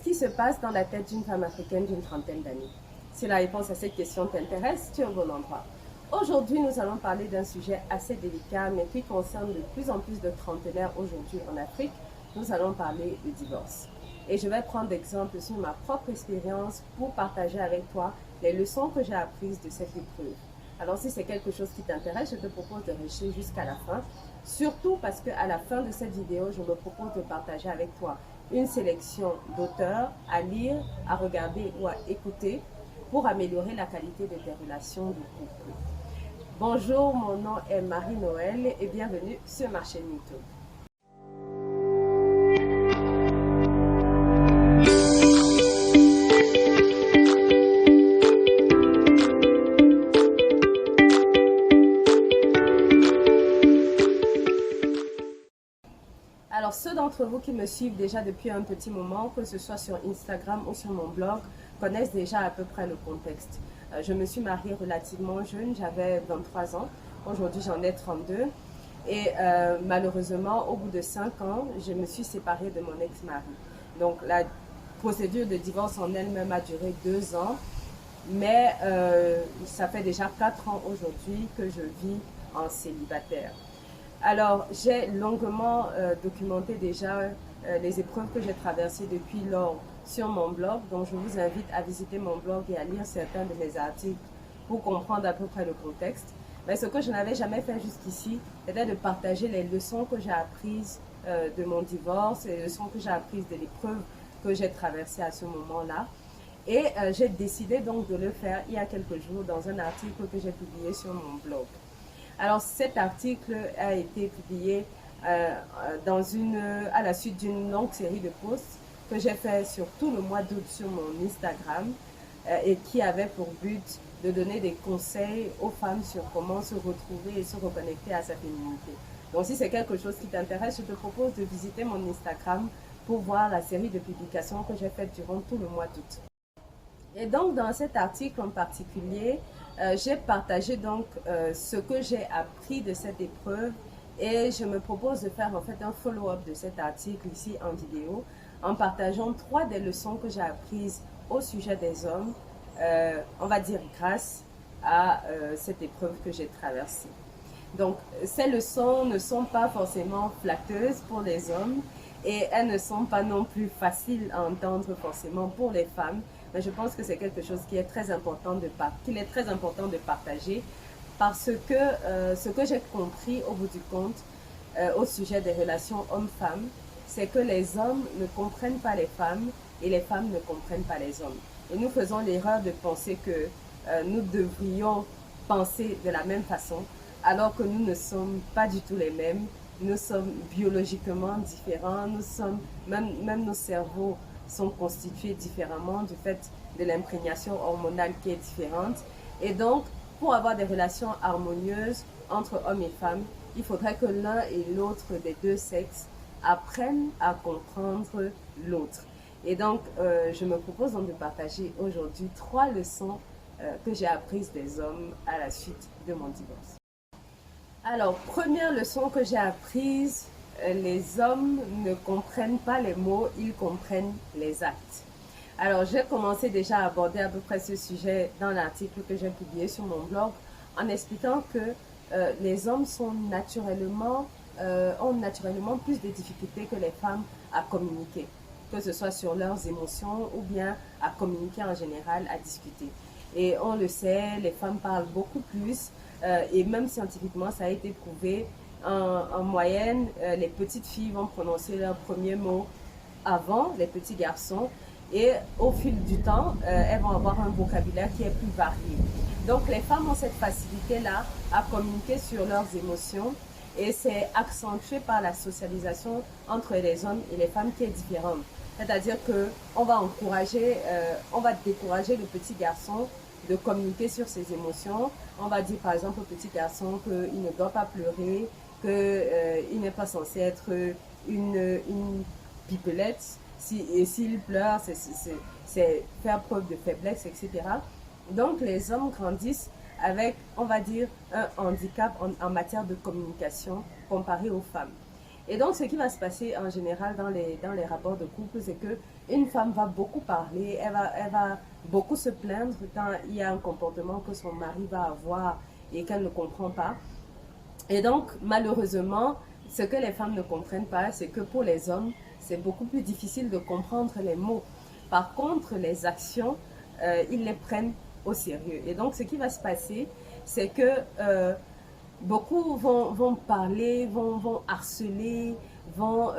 Qu'est-ce qui se passe dans la tête d'une femme africaine d'une trentaine d'années? Si la réponse à cette question t'intéresse, tu es au bon endroit. Aujourd'hui, nous allons parler d'un sujet assez délicat, mais qui concerne de plus en plus de trentenaires aujourd'hui en Afrique. Nous allons parler de divorce. Et je vais prendre exemple sur ma propre expérience pour partager avec toi les leçons que j'ai apprises de cette épreuve. Alors, si c'est quelque chose qui t'intéresse, je te propose de rester jusqu'à la fin. Surtout parce qu'à la fin de cette vidéo, je me propose de partager avec toi une sélection d'auteurs à lire, à regarder ou à écouter pour améliorer la qualité de tes relations de couple. Bonjour, mon nom est Marie-Noël et bienvenue sur ma chaîne YouTube. Alors, ceux d'entre vous qui me suivent déjà depuis un petit moment, que ce soit sur Instagram ou sur mon blog, connaissent déjà à peu près le contexte. Je me suis mariée relativement jeune, j'avais 23 ans. Aujourd'hui, j'en ai 32. Et malheureusement, au bout de 5 ans, je me suis séparée de mon ex-mari. Donc, la procédure de divorce en elle-même a duré 2 ans. Mais ça fait déjà 4 ans aujourd'hui que je vis en célibataire. Alors, j'ai longuement documenté déjà les épreuves que j'ai traversées depuis lors sur mon blog. Donc, je vous invite à visiter mon blog et à lire certains de mes articles pour comprendre à peu près le contexte. Mais ce que je n'avais jamais fait jusqu'ici, c'était de partager les leçons que j'ai apprises de mon divorce et les leçons que j'ai apprises de l'épreuve que j'ai traversée à ce moment-là. Et j'ai décidé donc de le faire il y a quelques jours dans un article que j'ai publié sur mon blog. Alors, cet article a été publié à la suite d'une longue série de posts que j'ai fait sur tout le mois d'août sur mon Instagram et qui avait pour but de donner des conseils aux femmes sur comment se retrouver et se reconnecter à sa féminité. Donc, si c'est quelque chose qui t'intéresse, je te propose de visiter mon Instagram pour voir la série de publications que j'ai faites durant tout le mois d'août. Et donc, dans cet article en particulier, j'ai partagé donc ce que j'ai appris de cette épreuve et je me propose de faire en fait un follow-up de cet article ici en vidéo en partageant 3 des leçons que j'ai apprises au sujet des hommes, on va dire grâce à cette épreuve que j'ai traversée. Donc, ces leçons ne sont pas forcément flatteuses pour les hommes et elles ne sont pas non plus faciles à entendre forcément pour les femmes. Mais je pense que c'est quelque chose qui est très important de partager parce que ce que j'ai compris au bout du compte au sujet des relations hommes-femmes, c'est que les hommes ne comprennent pas les femmes et les femmes ne comprennent pas les hommes. Et nous faisons l'erreur de penser que nous devrions penser de la même façon alors que nous ne sommes pas du tout les mêmes. Nous sommes biologiquement différents, même nos cerveaux sont constitués différemment du fait de l'imprégnation hormonale qui est différente. Et donc, pour avoir des relations harmonieuses entre hommes et femmes, il faudrait que l'un et l'autre des deux sexes apprennent à comprendre l'autre. Et donc, je me propose donc de partager aujourd'hui 3 leçons que j'ai apprises des hommes à la suite de mon divorce. Alors, première leçon que j'ai apprise, les hommes ne comprennent pas les mots, ils comprennent les actes. Alors, j'ai commencé déjà à aborder à peu près ce sujet dans l'article que j'ai publié sur mon blog en expliquant que les hommes ont naturellement plus de difficultés que les femmes à communiquer, que ce soit sur leurs émotions ou bien à communiquer en général, à discuter. Et on le sait, les femmes parlent beaucoup plus et même scientifiquement, ça a été prouvé. En moyenne, les petites filles vont prononcer leurs premiers mots avant les petits garçons et au fil du temps, elles vont avoir un vocabulaire qui est plus varié. Donc, les femmes ont cette facilité-là à communiquer sur leurs émotions et c'est accentué par la socialisation entre les hommes et les femmes qui est différente. C'est-à-dire qu'on va on va décourager le petit garçon de communiquer sur ses émotions. On va dire par exemple au petit garçon qu'il ne doit pas pleurer, qu'il n'est pas censé être une pipelette. Et s'il pleure, c'est faire preuve de faiblesse, etc. Donc les hommes grandissent avec, on va dire, un handicap en matière de communication comparé aux femmes. Et donc, ce qui va se passer en général dans les rapports de couple, c'est que une femme va beaucoup parler, elle va beaucoup se plaindre quand il y a un comportement que son mari va avoir et qu'elle ne comprend pas. Et donc, malheureusement, ce que les femmes ne comprennent pas, c'est que pour les hommes, c'est beaucoup plus difficile de comprendre les mots. Par contre, les actions, ils les prennent au sérieux. Et donc, ce qui va se passer, c'est que beaucoup vont parler, vont harceler, vont,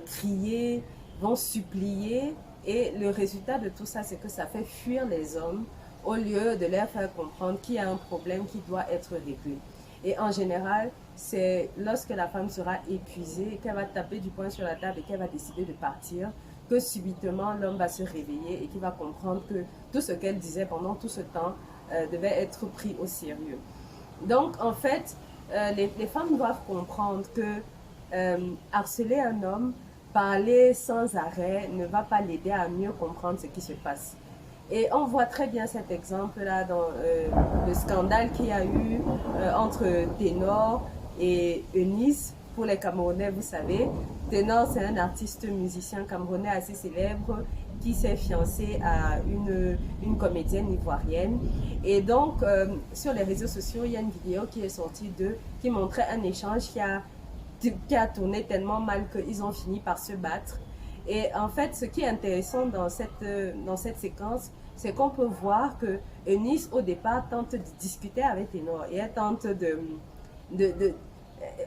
crier, vont supplier. Et le résultat de tout ça, c'est que ça fait fuir les hommes au lieu de leur faire comprendre qu'il y a un problème qui doit être réglé. Et en général, c'est lorsque la femme sera épuisée, qu'elle va taper du poing sur la table et qu'elle va décider de partir, que subitement l'homme va se réveiller et qu'il va comprendre que tout ce qu'elle disait pendant tout ce temps devait être pris au sérieux. Donc, en fait, les femmes doivent comprendre que harceler un homme, parler sans arrêt, ne va pas l'aider à mieux comprendre ce qui se passe. Et on voit très bien cet exemple-là dans le scandale qu'il y a eu entre Ténor et Eunice. Pour les Camerounais, vous savez, Ténor, c'est un artiste musicien camerounais assez célèbre qui s'est fiancé à une comédienne ivoirienne. Et donc, sur les réseaux sociaux, il y a une vidéo qui est sortie d'eux qui montrait un échange qui a tourné tellement mal qu'ils ont fini par se battre. Et en fait, ce qui est intéressant dans cette séquence, c'est qu'on peut voir que Eunice, au départ, tente de discuter avec Ténor et elle tente de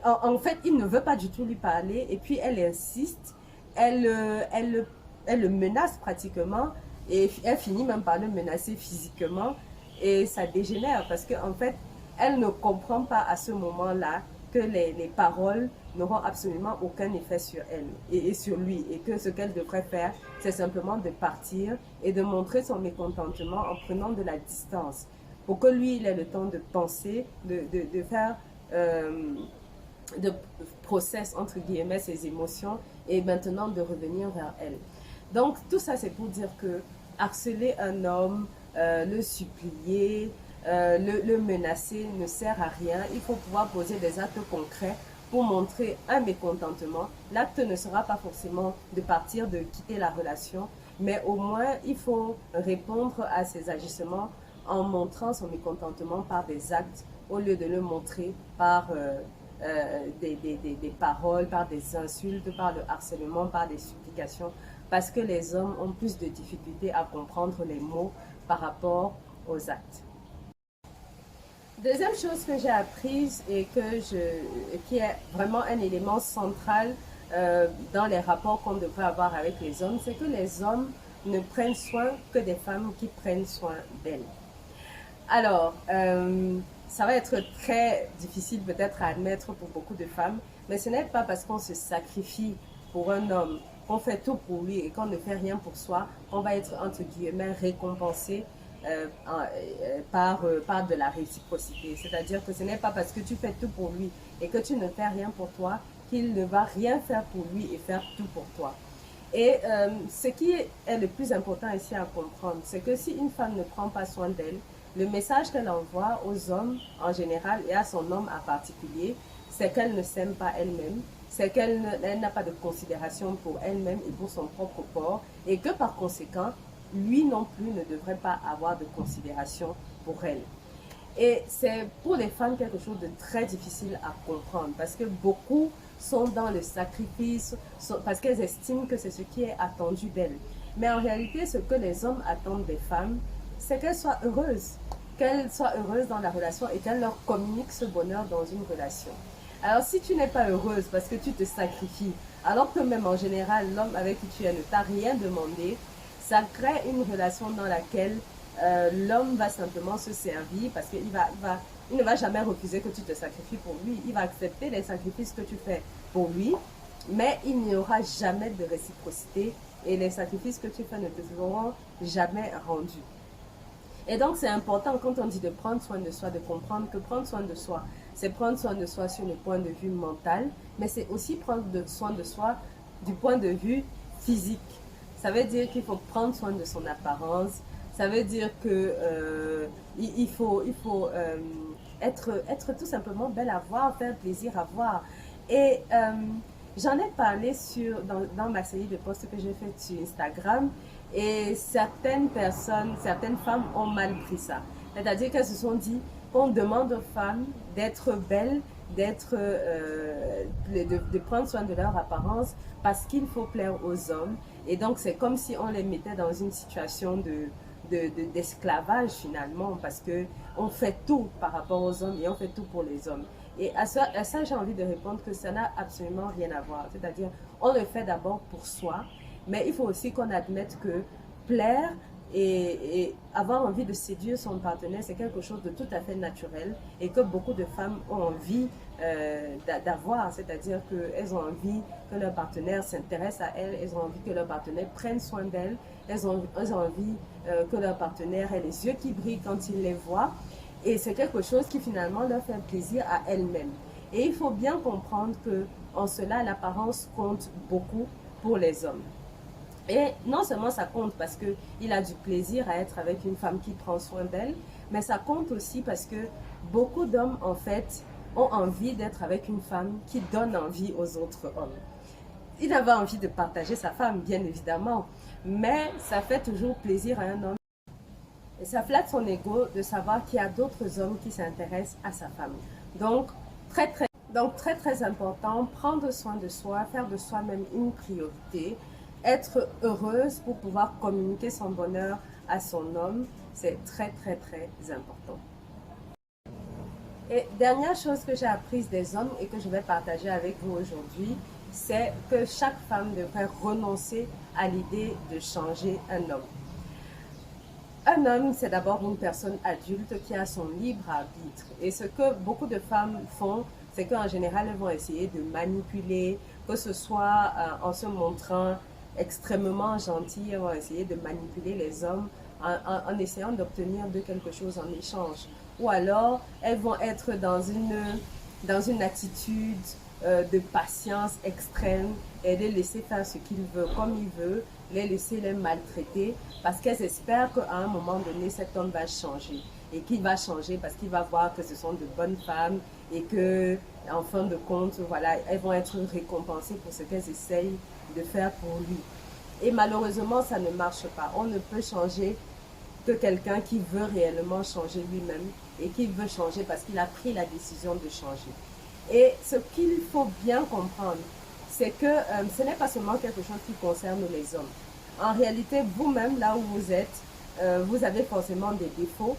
en fait, il ne veut pas du tout lui parler et puis elle insiste, elle le menace pratiquement et elle finit même par le menacer physiquement et ça dégénère parce qu'en fait, elle ne comprend pas à ce moment-là que les paroles n'auront absolument aucun effet sur elle et sur lui et que ce qu'elle devrait faire, c'est simplement de partir et de montrer son mécontentement en prenant de la distance pour que lui, il ait le temps de penser, de faire... de process entre guillemets ses émotions et maintenant de revenir vers elle. Donc tout ça c'est pour dire que harceler un homme, le supplier, le menacer ne sert à rien. Il faut pouvoir poser des actes concrets pour montrer un mécontentement. L'acte ne sera pas forcément de partir, de quitter la relation, mais au moins il faut répondre à ces agissements en montrant son mécontentement par des actes au lieu de le montrer par des paroles, par des insultes, par le harcèlement, par des supplications, parce que les hommes ont plus de difficultés à comprendre les mots par rapport aux actes. Deuxième chose que j'ai apprise et qui est vraiment un élément central dans les rapports qu'on devrait avoir avec les hommes, c'est que les hommes ne prennent soin que des femmes qui prennent soin d'elles. Alors, ça va être très difficile peut-être à admettre pour beaucoup de femmes, mais ce n'est pas parce qu'on se sacrifie pour un homme, qu'on fait tout pour lui et qu'on ne fait rien pour soi, qu'on va être entre guillemets récompensé par de la réciprocité. C'est-à-dire que ce n'est pas parce que tu fais tout pour lui et que tu ne fais rien pour toi qu'il ne va rien faire pour lui et faire tout pour toi. Et ce qui est le plus important ici à comprendre, c'est que si une femme ne prend pas soin d'elle, le message qu'elle envoie aux hommes en général et à son homme en particulier, c'est qu'elle ne s'aime pas elle-même, c'est qu'elle n'a pas de considération pour elle-même et pour son propre corps, et que par conséquent, lui non plus ne devrait pas avoir de considération pour elle. Et c'est pour les femmes quelque chose de très difficile à comprendre parce que beaucoup sont dans le sacrifice, parce qu'elles estiment que c'est ce qui est attendu d'elles. Mais en réalité, ce que les hommes attendent des femmes, c'est qu'elles soient heureuses dans la relation et qu'elles leur communiquent ce bonheur dans une relation. Alors si tu n'es pas heureuse parce que tu te sacrifies, alors que même en général, l'homme avec qui tu es ne t'a rien demandé, ça crée une relation dans laquelle l'homme va simplement se servir parce qu'il il ne va jamais refuser que tu te sacrifies pour lui. Il va accepter les sacrifices que tu fais pour lui, mais il n'y aura jamais de réciprocité et les sacrifices que tu fais ne te seront jamais rendus. Et donc, c'est important quand on dit de prendre soin de soi, de comprendre que prendre soin de soi, c'est prendre soin de soi sur le point de vue mental, mais c'est aussi prendre soin de soi du point de vue physique. Ça veut dire qu'il faut prendre soin de son apparence, ça veut dire que il faut être tout simplement belle à voir, faire plaisir à voir. Et j'en ai parlé dans ma série de posts que j'ai fait sur Instagram et certaines personnes, certaines femmes ont mal pris ça. C'est-à-dire qu'elles se sont dit qu'on demande aux femmes d'être belles, de prendre soin de leur apparence parce qu'il faut plaire aux hommes. Et donc c'est comme si on les mettait dans une situation d'esclavage finalement parce que on fait tout par rapport aux hommes et on fait tout pour les hommes. Et à ça j'ai envie de répondre que ça n'a absolument rien à voir. C'est-à-dire, on le fait d'abord pour soi, mais il faut aussi qu'on admette que plaire et avoir envie de séduire son partenaire, c'est quelque chose de tout à fait naturel et que beaucoup de femmes ont envie d'avoir. C'est-à-dire qu'elles ont envie que leur partenaire s'intéresse à elles, elles ont envie que leur partenaire prenne soin d'elles, elles ont envie que leur partenaire ait les yeux qui brillent quand ils les voient. Et c'est quelque chose qui finalement leur fait plaisir à elles-mêmes. Et il faut bien comprendre que en cela, l'apparence compte beaucoup pour les hommes. Et non seulement ça compte parce qu'il a du plaisir à être avec une femme qui prend soin d'elle, mais ça compte aussi parce que beaucoup d'hommes, en fait, ont envie d'être avec une femme qui donne envie aux autres hommes. Il avait envie de partager sa femme, bien évidemment, mais ça fait toujours plaisir à un homme. Et ça flatte son ego de savoir qu'il y a d'autres hommes qui s'intéressent à sa femme. Donc, très important, prendre soin de soi, faire de soi-même une priorité, être heureuse pour pouvoir communiquer son bonheur à son homme, c'est très important. Et dernière chose que j'ai apprise des hommes et que je vais partager avec vous aujourd'hui, c'est que chaque femme devrait renoncer à l'idée de changer un homme. Un homme, c'est d'abord une personne adulte qui a son libre arbitre. Et ce que beaucoup de femmes font, c'est qu'en général, elles vont essayer de manipuler, que ce soit en se montrant extrêmement gentilles, elles vont essayer de manipuler les hommes en essayant d'obtenir de quelque chose en échange. Ou alors, elles vont être dans une attitude de patience extrême et de laisser faire ce qu'il veut comme il veut, les laisser les maltraiter parce qu'elles espèrent qu'à un moment donné, cet homme va changer et qu'il va changer parce qu'il va voir que ce sont de bonnes femmes et que, en fin de compte, voilà, elles vont être récompensées pour ce qu'elles essayent de faire pour lui. Et malheureusement, ça ne marche pas. On ne peut changer que quelqu'un qui veut réellement changer lui-même et qui veut changer parce qu'il a pris la décision de changer. Et ce qu'il faut bien comprendre, c'est que ce n'est pas seulement quelque chose qui concerne les hommes. En réalité, vous-même, là où vous êtes, vous avez forcément des défauts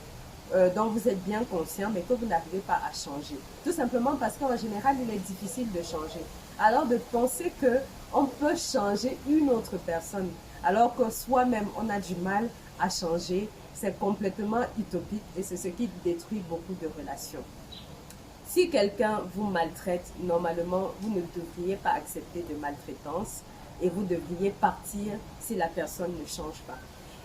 dont vous êtes bien conscient, mais que vous n'arrivez pas à changer. Tout simplement parce qu'en général, il est difficile de changer. Alors de penser qu'on peut changer une autre personne, alors que soi-même, on a du mal à changer, c'est complètement utopique et c'est ce qui détruit beaucoup de relations. Si quelqu'un vous maltraite, normalement, vous ne devriez pas accepter de maltraitance et vous devriez partir si la personne ne change pas.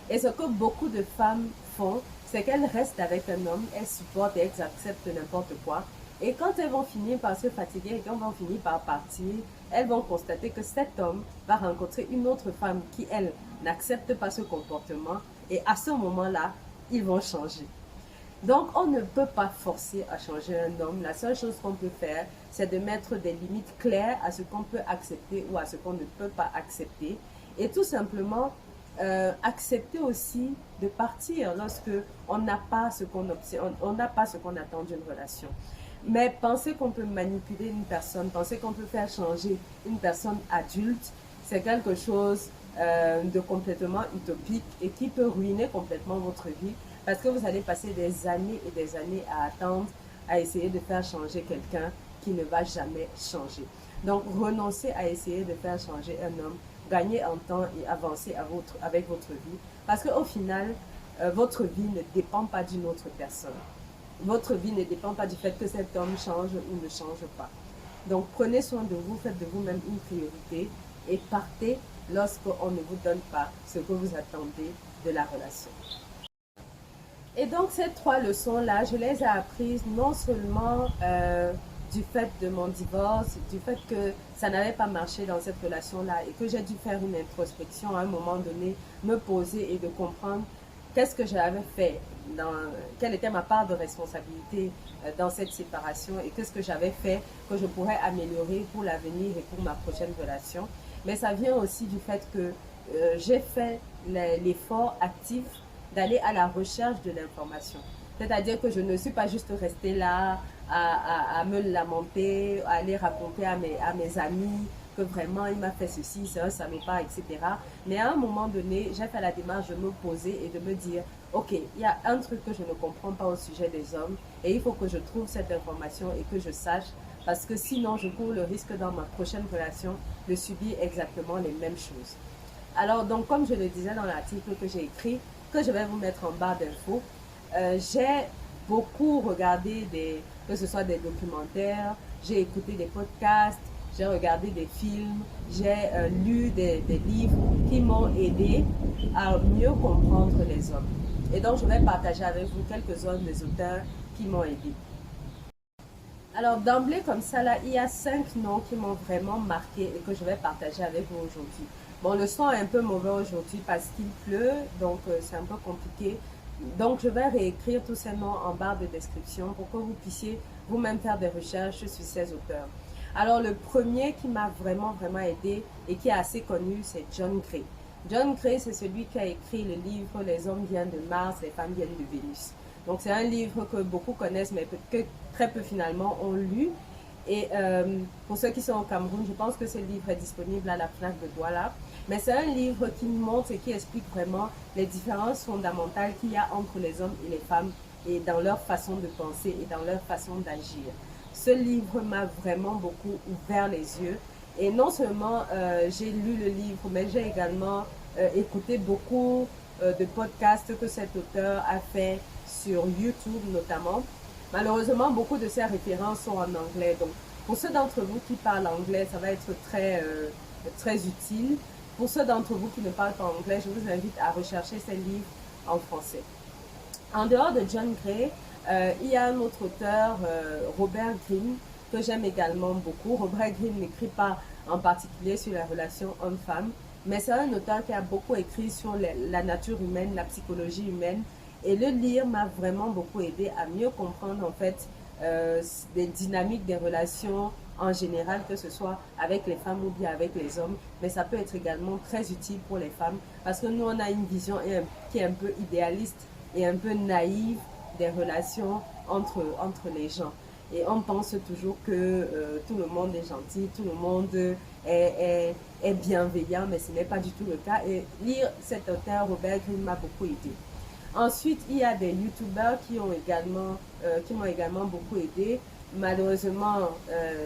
Et ce que beaucoup de femmes font, c'est qu'elles restent avec un homme, elles supportent et elles acceptent n'importe quoi. Et quand elles vont finir par se fatiguer et quand elles vont finir par partir, elles vont constater que cet homme va rencontrer une autre femme qui, elle, n'accepte pas ce comportement. Et à ce moment-là, ils vont changer. Donc, on ne peut pas forcer à changer un homme. La seule chose qu'on peut faire, c'est de mettre des limites claires à ce qu'on peut accepter ou à ce qu'on ne peut pas accepter. Et tout simplement, accepter aussi de partir lorsque on n'a pas ce qu'on attend d'une relation. Mais penser qu'on peut manipuler une personne, penser qu'on peut faire changer une personne adulte, c'est quelque chose de complètement utopique et qui peut ruiner complètement votre vie. Parce que vous allez passer des années et des années à attendre, à essayer de faire changer quelqu'un qui ne va jamais changer. Donc, renoncez à essayer de faire changer un homme, gagnez en temps et avancez avec votre vie. Parce qu'au final, votre vie ne dépend pas d'une autre personne. Votre vie ne dépend pas du fait que cet homme change ou ne change pas. Donc, prenez soin de vous, faites de vous-même une priorité et partez lorsqu'on ne vous donne pas ce que vous attendez de la relation. Et donc, ces 3 leçons-là, je les ai apprises non seulement du fait de mon divorce, du fait que ça n'avait pas marché dans cette relation-là et que j'ai dû faire une introspection à un moment donné, me poser et de comprendre qu'est-ce que j'avais fait, quelle était ma part de responsabilité dans cette séparation et qu'est-ce que j'avais fait que je pourrais améliorer pour l'avenir et pour ma prochaine relation. Mais ça vient aussi du fait que j'ai fait l'effort actif d'aller à la recherche de l'information. C'est-à-dire que je ne suis pas juste restée là à me lamenter, à aller raconter à mes amis que vraiment il m'a fait ceci, ça m'est pas, etc. Mais à un moment donné, j'ai fait la démarche de me poser et de me dire, ok, il y a un truc que je ne comprends pas au sujet des hommes et il faut que je trouve cette information et que je sache parce que sinon je cours le risque dans ma prochaine relation de subir exactement les mêmes choses. Alors, donc, comme je le disais dans l'article que j'ai écrit, que je vais vous mettre en barre d'infos, j'ai beaucoup regardé que ce soit des documentaires, j'ai écouté des podcasts, j'ai regardé des films, j'ai lu des livres qui m'ont aidé à mieux comprendre les hommes. Et donc, je vais partager avec vous quelques-uns des auteurs qui m'ont aidé. Alors, d'emblée, comme ça, là, il y a 5 noms qui m'ont vraiment marqué et que je vais partager avec vous aujourd'hui. Bon, le son est un peu mauvais aujourd'hui parce qu'il pleut, donc c'est un peu compliqué. Donc, je vais réécrire tous ces noms en barre de description pour que vous puissiez vous-même faire des recherches sur ces auteurs. Alors, le premier qui m'a vraiment aidé et qui est assez connu, c'est John Gray. John Gray, c'est celui qui a écrit le livre Les hommes viennent de Mars, les femmes viennent de Vénus. Donc, c'est un livre que beaucoup connaissent, mais que très peu finalement ont lu. Et pour ceux qui sont au Cameroun, je pense que ce livre est disponible à la FNAC de Douala. Mais c'est un livre qui montre et qui explique vraiment les différences fondamentales qu'il y a entre les hommes et les femmes et dans leur façon de penser et dans leur façon d'agir. Ce livre m'a vraiment beaucoup ouvert les yeux. Et non seulement j'ai lu le livre, mais j'ai également écouté beaucoup de podcasts que cet auteur a fait sur YouTube notamment. Malheureusement, beaucoup de ces références sont en anglais. Donc, pour ceux d'entre vous qui parlent anglais, ça va être très utile. Pour ceux d'entre vous qui ne parlent pas anglais, je vous invite à rechercher ces livres en français. En dehors de John Gray, il y a un autre auteur, Robert Greene, que j'aime également beaucoup. Robert Greene n'écrit pas en particulier sur la relation homme-femme, mais c'est un auteur qui a beaucoup écrit sur la nature humaine, la psychologie humaine. Et le lire m'a vraiment beaucoup aidé à mieux comprendre en fait des dynamiques des relations en général, que ce soit avec les femmes ou bien avec les hommes, mais ça peut être également très utile pour les femmes parce que nous on a une vision qui est un peu idéaliste et un peu naïve des relations entre les gens. Et on pense toujours que tout le monde est gentil, tout le monde est bienveillant, mais ce n'est pas du tout le cas. Et lire cet auteur, Robert Greene, m'a beaucoup aidé. Ensuite, il y a des youtubeurs qui m'ont également beaucoup aidé. Malheureusement,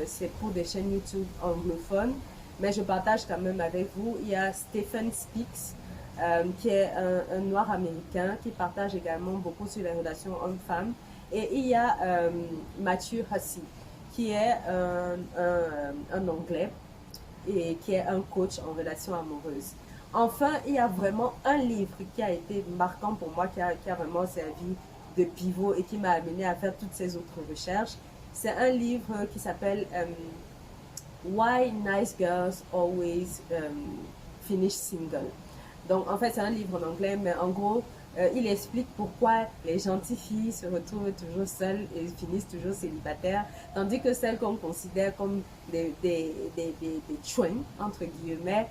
c'est pour des chaînes YouTube anglophones, mais je partage quand même avec vous. Il y a Stephen Speaks, qui est un noir américain qui partage également beaucoup sur les relations hommes-femmes. Et il y a Matthew Hussey, qui est un anglais et qui est un coach en relations amoureuses. Enfin, il y a vraiment un livre qui a été marquant pour moi, qui a vraiment servi de pivot et qui m'a amené à faire toutes ces autres recherches. C'est un livre qui s'appelle Why Nice Girls Always Finish Single. Donc, en fait, c'est un livre en anglais, mais en gros, il explique pourquoi les gentilles filles se retrouvent toujours seules et finissent toujours célibataires, tandis que celles qu'on considère comme des chouins, entre guillemets,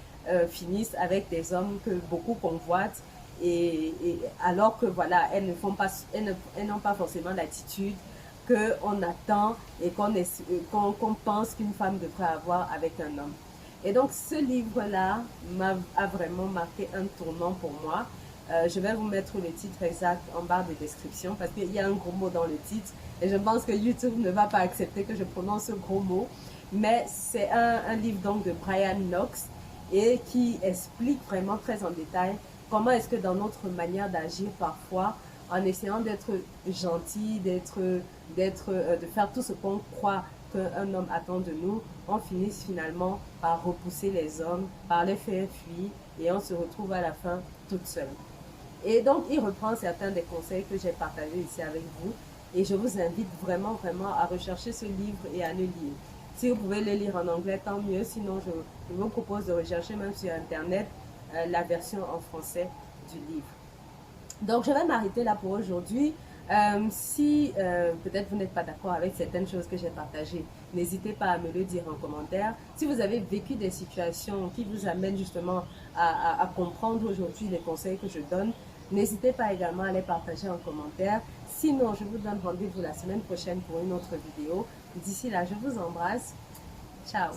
finissent avec des hommes que beaucoup convoitent, et alors que voilà, elles n'ont pas forcément l'attitude qu'on attend et qu'on pense qu'une femme devrait avoir avec un homme. Et donc ce livre-là a vraiment marqué un tournant pour moi. Je vais vous mettre le titre exact en barre de description parce qu'il y a un gros mot dans le titre et je pense que YouTube ne va pas accepter que je prononce ce gros mot. Mais c'est un livre donc de Brian Knox et qui explique vraiment très en détail comment est-ce que dans notre manière d'agir parfois, en essayant d'être gentil, de faire tout ce qu'on croit qu'un homme attend de nous, on finit finalement par repousser les hommes, par les faire fuir et on se retrouve à la fin toute seule. Et donc, il reprend certains des conseils que j'ai partagés ici avec vous et je vous invite vraiment à rechercher ce livre et à le lire. Si vous pouvez le lire en anglais, tant mieux, sinon je vous propose de rechercher même sur Internet la version en français du livre. Donc, je vais m'arrêter là pour aujourd'hui. Si peut-être vous n'êtes pas d'accord avec certaines choses que j'ai partagées, n'hésitez pas à me le dire en commentaire. Si vous avez vécu des situations qui vous amènent justement à comprendre aujourd'hui les conseils que je donne, n'hésitez pas également à les partager en commentaire. Sinon, je vous donne rendez-vous la semaine prochaine pour une autre vidéo. D'ici là, je vous embrasse. Ciao.